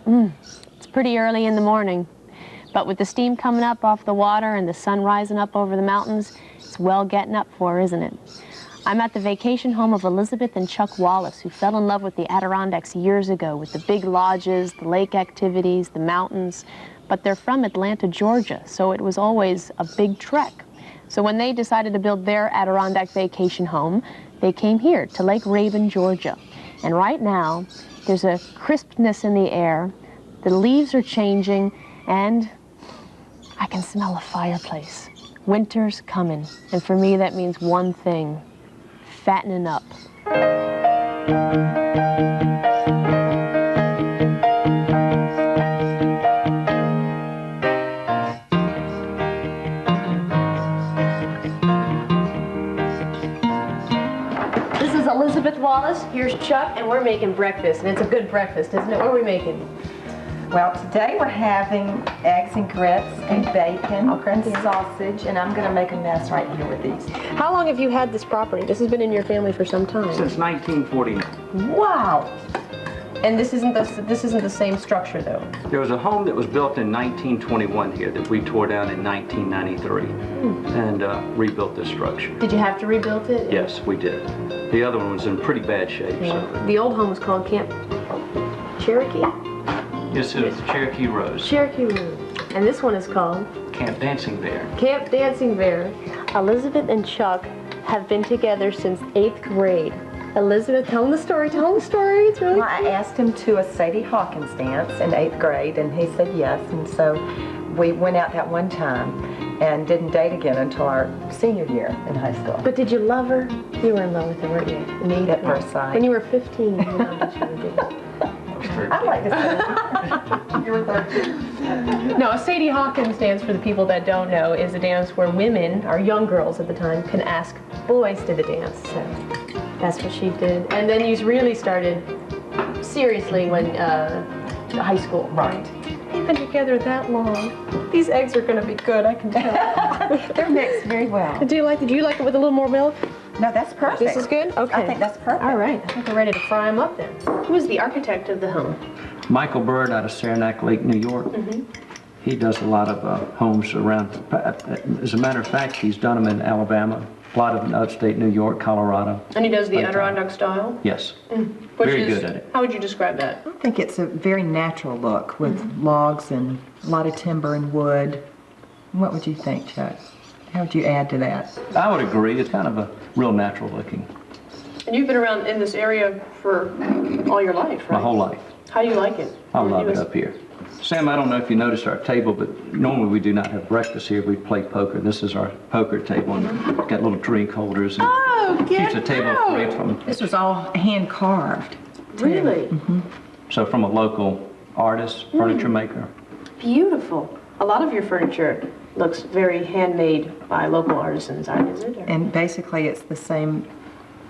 It's pretty early in the morning, but with the steam coming up off the water and the sun rising up over the mountains, it's well getting up for, isn't it? I'm at the vacation home of Elizabeth and Chuck Wallace, who fell in love with the Adirondacks years ago with the big lodges, the lake activities, the mountains, but they're from Atlanta, Georgia, so it was always a big trek. So when they decided to build their Adirondack vacation home, they came here to Lake Rabun, Georgia. And right now, there's a crispness in the air, the leaves are changing, and I can smell a fireplace. Winter's coming, and for me that means one thing: fattening up. This is Elizabeth Wallace, here's Chuck, and we're making breakfast, and it's a good breakfast, isn't it? What are we making? Well, today we're having eggs and grits and bacon and sausage, and I'm going to make a mess right here with these. How long have you had this property? This has been in your family for some time. Since 1949. Wow! And this isn't the same structure, though. There was a home that was built in 1921 here that we tore down in 1993 and rebuilt this structure. Did you have to rebuild it? Yes, we did. The other one was in pretty bad shape. Yeah. So. The old home was called Camp Cherokee? Yes, it was Cherokee Rose. Cherokee Rose. And this one is called? Camp Dancing Bear. Camp Dancing Bear. Elizabeth and Chuck have been together since 8th grade. Elizabeth, tell them the story, It's really Well, I asked him to a Sadie Hawkins dance in 8th grade, and he said yes, and so we went out that one time and didn't date again until our senior year in high school. But did you love her? You were in love with her, weren't you? At first sight. When you were 15, you loved each other, didn't you? I like to say you were 13. No, a Sadie Hawkins dance, for the people that don't know, is a dance where women, or young girls at the time, can ask boys to the dance. So that's what she did. And then you really started seriously when high school. Right. They've been together that long. These eggs are going to be good, I can tell. They're mixed very well. Do you like it with a little more milk? No, that's perfect. This is good? Okay. I think that's perfect. All right. I think we're ready to fry them up then. Who is the architect of the home? Michael Bird out of Saranac Lake, New York. He does a lot of homes around. As a matter of fact, he's done them in Alabama, a lot of in upstate New York, Colorado. And he does the Adirondack style? Yes. Very good at it. How would you describe that? I think it's a very natural look with logs and a lot of timber and wood. What would you think, Chuck? How would you add to that? I would agree. It's kind of a real natural looking. And you've been around in this area for all your life, right? My whole life. How do you like it? I love it up here. Sam, I don't know if you noticed our table, but normally we do not have breakfast here. We play poker. This is our poker table. And got little drink holders and keeps the table free from. This was all hand carved. Really? So from a local artist, furniture maker. Beautiful. A lot of your furniture looks very handmade by local artisans, is it? And basically it's the same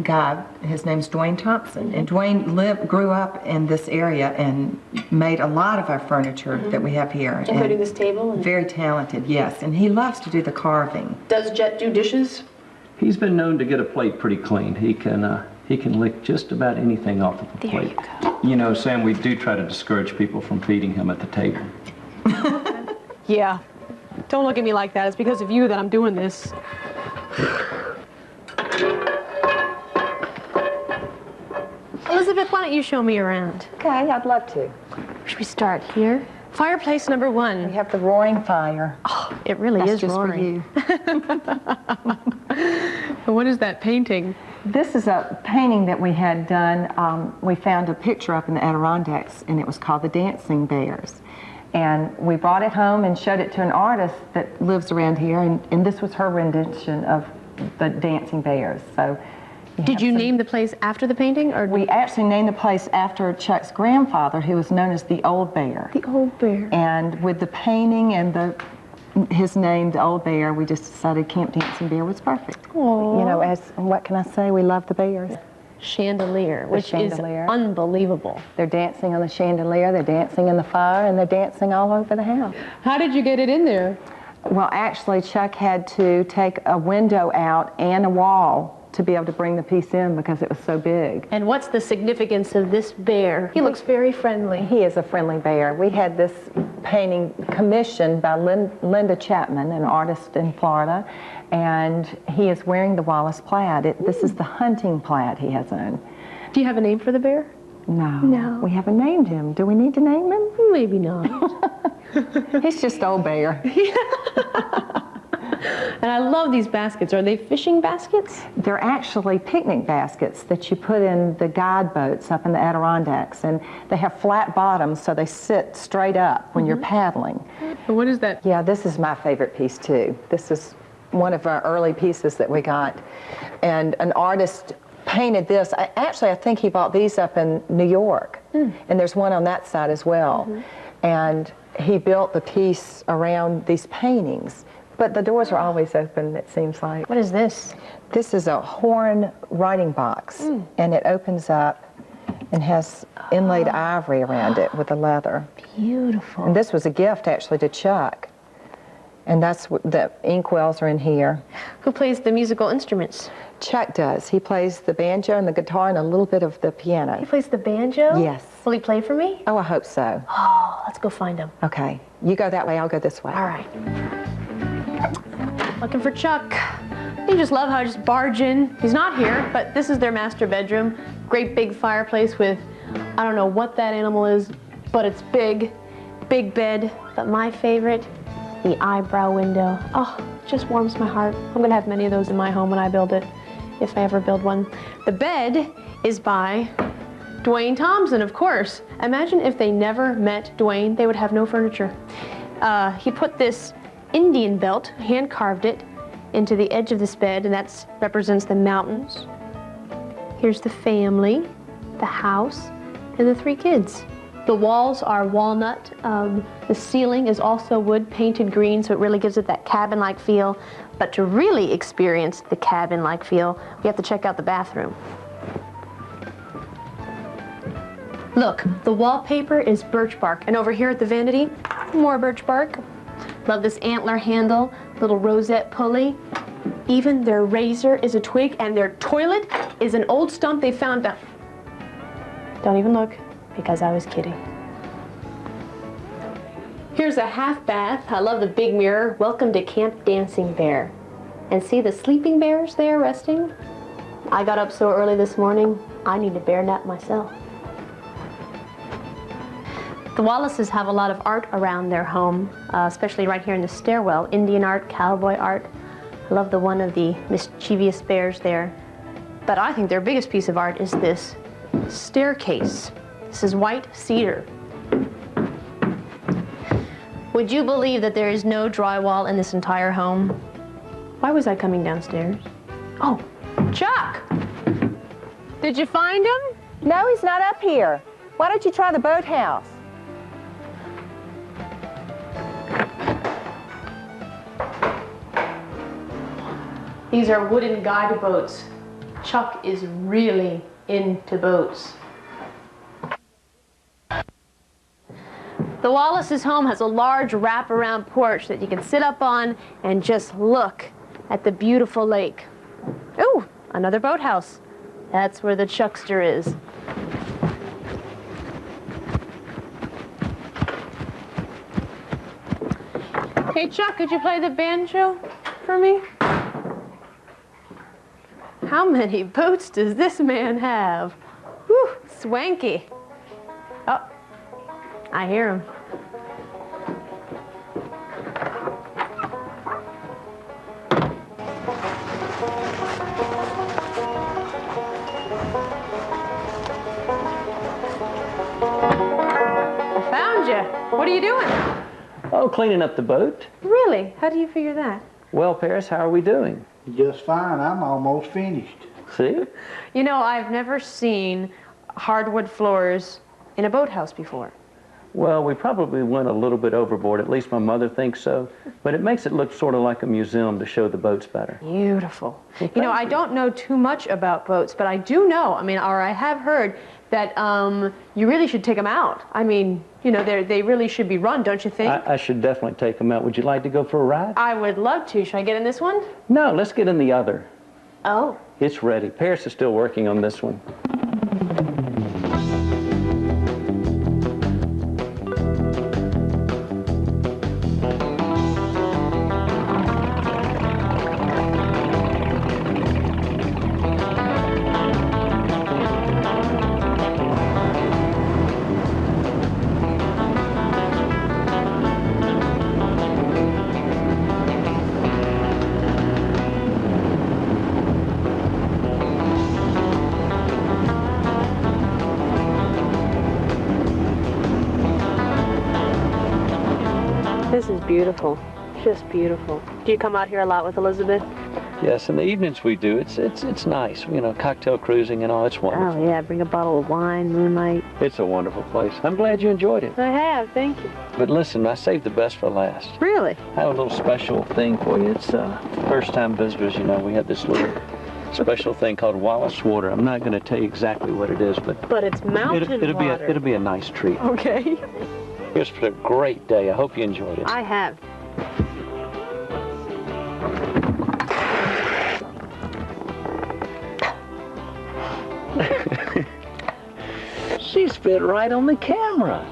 guy. His name's Dwayne Thompson. And Dwayne grew up in this area and made a lot of our furniture that we have here. Including this table? Very talented, yes. And he loves to do the carving. Does Jet do dishes? He's been known to get a plate pretty clean. He can lick just about anything off of a plate. There you go. You know, Sam, we do try to discourage people from feeding him at the table. Yeah. Don't look at me like that. It's because of you that I'm doing this. Elizabeth, why don't you show me around? Okay, I'd love to. Should we start here? Fireplace number 1. We have the roaring fire. Oh, it really That's is just roaring. for you. What is that painting? This is a painting that we had done. We found a picture up in the Adirondacks, and it was called The Dancing Bears. And we brought it home and showed it to an artist that lives around here, and this was her rendition of the Dancing Bears. So, did you name the place after the painting, or we actually named the place after Chuck's grandfather, who was known as the Old Bear. The Old Bear. And with the painting and his name, the Old Bear, we just decided Camp Dancing Bear was perfect. Aww. You know, what can I say? We love the bears. Chandelier, which is unbelievable. They're dancing on the chandelier, they're dancing in the fire, and they're dancing all over the house. How did you get it in there? Well, actually, Chuck had to take a window out and a wall to be able to bring the piece in because it was so big. And what's the significance of this bear? He looks very friendly. He is a friendly bear. We had this painting commissioned by Linda Chapman, an artist in Florida, and he is wearing the Wallace plaid. This is the hunting plaid he has on. Do you have a name for the bear? No. We haven't named him. Do we need to name him? Maybe not. He's just old bear. And I love these baskets. Are they fishing baskets? They're actually picnic baskets that you put in the guide boats up in the Adirondacks, and they have flat bottoms so they sit straight up when you're paddling. What is that? Yeah, this is my favorite piece too. This is one of our early pieces that we got, and an artist painted this. I think he bought these up in New York, and there's one on that side as well. And he built the piece around these paintings. But the doors are always open, it seems like. What is this? This is a horn writing box, and it opens up and has inlaid ivory around it with the leather. Beautiful. And this was a gift, actually, to Chuck. And that's what the inkwells are in here. Who plays the musical instruments? Chuck does. He plays the banjo and the guitar and a little bit of the piano. He plays the banjo? Yes. Will he play for me? Oh, I hope so. Oh, let's go find him. Okay. You go that way, I'll go this way. All right. Looking for Chuck. You just love how I just barge in. He's not here, but this is their master bedroom. Great big fireplace with, I don't know what that animal is, but it's big. Big bed, but my favorite, the eyebrow window. Oh, it just warms my heart. I'm gonna have many of those in my home when I build it, if I ever build one. The bed is by Dwayne Thompson, of course. Imagine if they never met Dwayne, they would have no furniture. He put this Indian belt, hand carved it, into the edge of this bed, and that represents the mountains. Here's the family, the house, and the 3 kids. The walls are walnut. The ceiling is also wood painted green, so it really gives it that cabin-like feel. But to really experience the cabin-like feel, we have to check out the bathroom. Look, the wallpaper is birch bark, and over here at the vanity, more birch bark. Love this antler handle, little rosette pulley. Even their razor is a twig, and their toilet is an old stump they found down. Don't even look, because I was kidding. Here's a half bath. I love the big mirror. Welcome to Camp Dancing Bear. And see the sleeping bears there resting? I got up so early this morning, I need a bear nap myself. The Wallaces have a lot of art around their home, especially right here in the stairwell. Indian art, cowboy art. I love the one of the mischievous bears there. But I think their biggest piece of art is this staircase. This is white cedar. Would you believe that there is no drywall in this entire home? Why was I coming downstairs? Oh, Chuck! Did you find him? No, he's not up here. Why don't you try the boathouse? These are wooden guide boats. Chuck is really into boats. The Wallace's home has a large wraparound porch that you can sit up on and just look at the beautiful lake. Ooh, another boathouse. That's where the Chuckster is. Hey Chuck, could you play the banjo for me? How many boats does this man have? Whew, swanky. Oh, I hear him. I found you. What are you doing? Oh, cleaning up the boat. Really? How do you figure that? Well, Paris, how are we doing? Just fine. I'm almost finished. See? You know, I've never seen hardwood floors in a boathouse before. Well, we probably went a little bit overboard, at least my mother thinks so, but it makes it look sort of like a museum to show the boats better. Beautiful. You know, I don't know too much about boats, but I do know, or I have heard that you really should take them out. I mean, you know, they really should be run, don't you think? I should definitely take them out. Would you like to go for a ride? I would love to. Should I get in this one? No, let's get in the other. Oh. It's ready. Paris is still working on this one. This is beautiful, just beautiful. Do you come out here a lot with Elizabeth? Yes, in the evenings we do. It's nice, you know, cocktail cruising and all. It's wonderful. Oh yeah, bring a bottle of wine, moonlight. It's a wonderful place. I'm glad you enjoyed it. I have, thank you. But listen, I saved the best for last. Really? I have a little special thing for you. It's first-time visitors, you know. We have this little special thing called Wallace water. I'm not going to tell you exactly what it is, but it's mountain water. It'll be a nice treat. Okay. Here's for a great day. I hope you enjoyed it. I have. She spit right on the camera.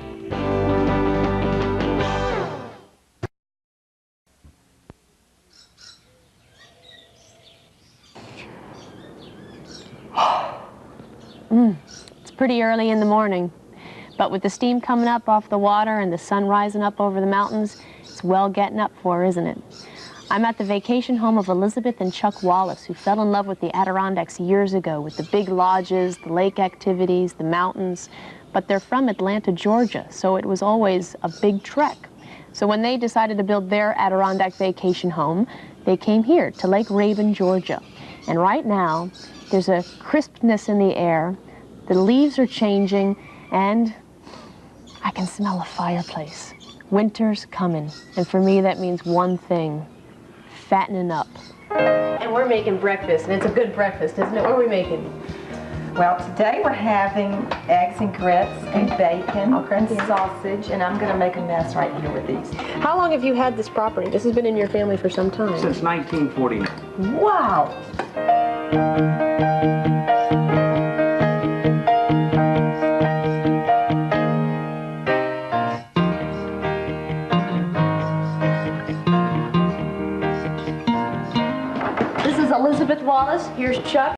It's pretty early in the morning, but with the steam coming up off the water and the sun rising up over the mountains, it's well getting up for, isn't it? I'm at the vacation home of Elizabeth and Chuck Wallace, who fell in love with the Adirondacks years ago with the big lodges, the lake activities, the mountains. But they're from Atlanta, Georgia, so it was always a big trek. So when they decided to build their Adirondack vacation home, they came here to Lake Rabun, Georgia. And right now, there's a crispness in the air, the leaves are changing, and I can smell a fireplace. Winter's coming, and for me that means one thing: fattening up. And we're making breakfast, and it's a good breakfast, isn't it? What are we making? Well, today we're having eggs and grits and bacon and sausage, and I'm going to make a mess right here with these. How long have you had this property? This has been in your family for some time. Since 1949. Wow! This is Elizabeth Wallace. Here's Chuck.